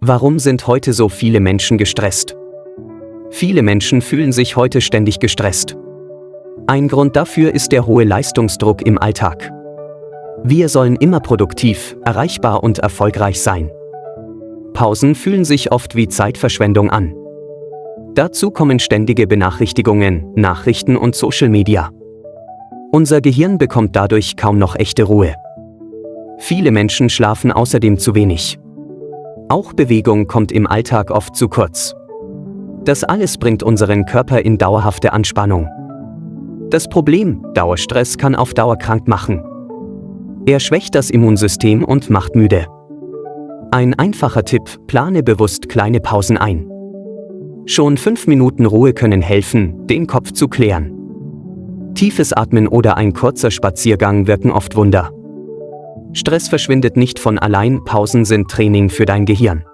Warum sind heute so viele Menschen gestresst? Viele Menschen fühlen sich heute ständig gestresst. Ein Grund dafür ist der hohe Leistungsdruck im Alltag. Wir sollen immer produktiv, erreichbar und erfolgreich sein. Pausen fühlen sich oft wie Zeitverschwendung an. Dazu kommen ständige Benachrichtigungen, Nachrichten und Social Media. Unser Gehirn bekommt dadurch kaum noch echte Ruhe. Viele Menschen schlafen außerdem zu wenig. Auch Bewegung kommt im Alltag oft zu kurz. Das alles bringt unseren Körper in dauerhafte Anspannung. Das Problem: Dauerstress kann auf Dauer krank machen. Er schwächt das Immunsystem und macht müde. Ein einfacher Tipp: Plane bewusst kleine Pausen ein. Schon 5 Minuten Ruhe können helfen, den Kopf zu klären. Tiefes Atmen oder ein kurzer Spaziergang wirken oft Wunder. Stress verschwindet nicht von allein, Pausen sind Training für dein Gehirn.